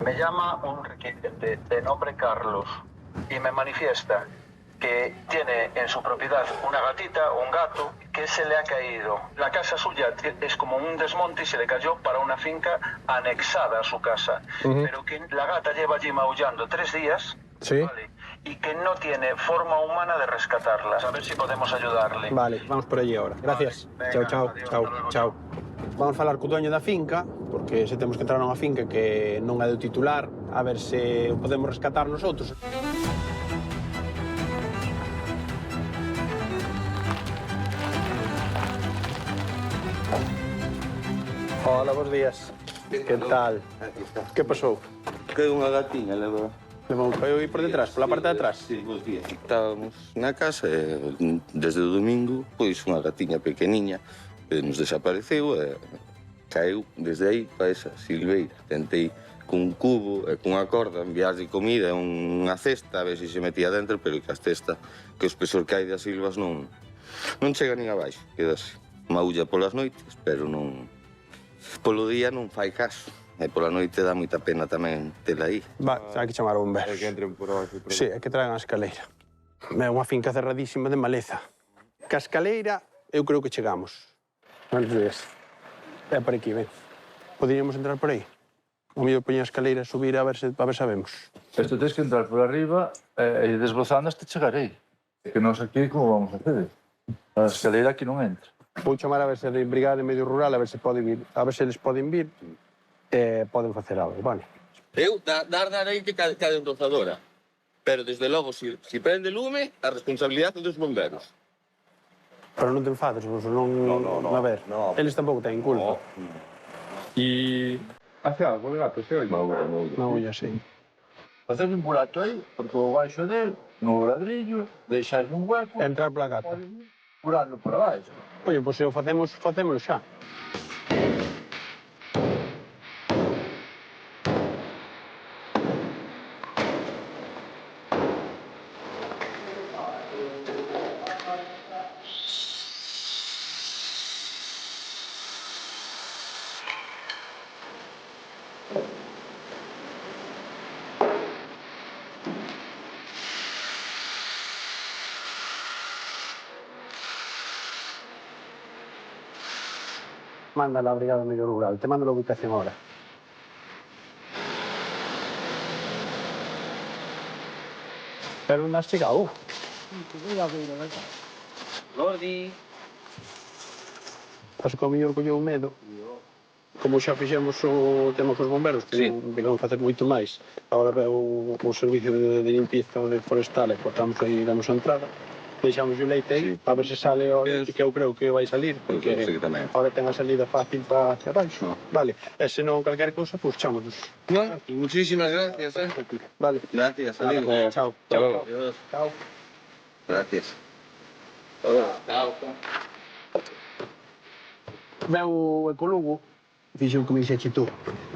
Me llama un requiriente de nombre Carlos y me manifiesta que tiene en su propiedad una gatita o un gato que se le ha caído. La casa suya es como un desmonte y se le cayó para una finca anexada a su casa. Pero que la gata lleva allí maullando 3 días. Sí. Vale, y que no tiene forma humana de rescatarla. A ver si podemos ayudarle. Vale, vamos por allí ahora. Gracias. Vale, Chao, venga, chao, adiós, chao, hasta luego, chao. Vamos falar co dueño da finca, porque se temos que entrar nunha finca que non é do titular, a ver se o podemos rescatar nosotros. Hola, bons días. Que tal? Que pasou? Que unha gatiña, leva. Levou eu ir por detrás, pola parte de atrás? Sí, bons días. Estábamos na casa e desde o domingo, pois unha gatiña pequeniña nos desapareceu e caeu desde aí para esa silveira. Tentei cun cubo e cunha corda enviarlle comida e unha cesta a ver se metía dentro, pero que a cesta, que o espesor que hai das silvas non chega nin abaixo. Quedase maulla polas noites, pero non... Polo día non fai caso. E pola noite dá moita pena tamén tela aí. Va, hai que chamar a bomberos. É que entren por hoxe. Sí, é que traen a escaleira. É unha finca cerradísima de maleza. Que a escaleira, eu creo que chegamos. Buenos días. É por aquí, ven. Poderíamos entrar por aí? O mellor poñer a escaleira e subir a ver se sabemos. Isto tens que entrar por arriba e desbrozando hasta chegar aí. Que nós aquí como vamos a hacer? A escaleira aquí non entra. Vou chamar a ver se de Brigada de Medio Rural, a ver se pode vir, a ver se eles poden vir e poden facer algo, vale? Eu dar aí que cada enrozadora. Pero desde logo, si prende lume, a responsabilidade dos bomberos. Pero non te enfades, non... No. A ver, No. eles tampouco ten culpa. E... Hace algo de gato, se oi? Non, ya sei. Facer un burato aí, por todo baixo del, no ladrillo, deixar un hueco... Entrar pola gata. Curarlo por abaixo. Oye, pois se o facemos xa. Manda la Brigada Medio Rural, te mando la ubicación ahora. Pero non has chegado. Gordi. Estás co mellor colleu medo. Como xa fixemos o tema cos bomberos, que non digamos facer moito máis. Agora veo o servicio de limpieza de forestal e cortamos aí, damos a entrada. Deixamos o leite aí, para ver se sale o leite, que eu creo que vai salir, porque ahora ten a salida fácil para hacia abaixo. Vale, e se non calquer cousa, pois chámonos. Muchísimas gracias, Vale. Gracias, amigo. Chao. Chao. Chao. Gracias. Chao. Veu o ecolugo, fixo o que me dixeche tú.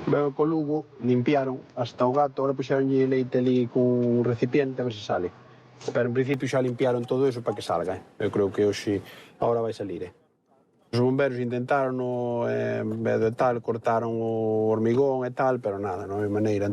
Veu o ecolugo, limpiaron hasta o gato, ahora puxeronlle leite ali cun recipiente a ver se sale. Pero en principio xa limpiaron todo eso para que salga. Eu creo que hoxe agora vai salir. Os bomberos intentaron, tal, cortaron o hormigón e tal, pero nada, non hai maneira.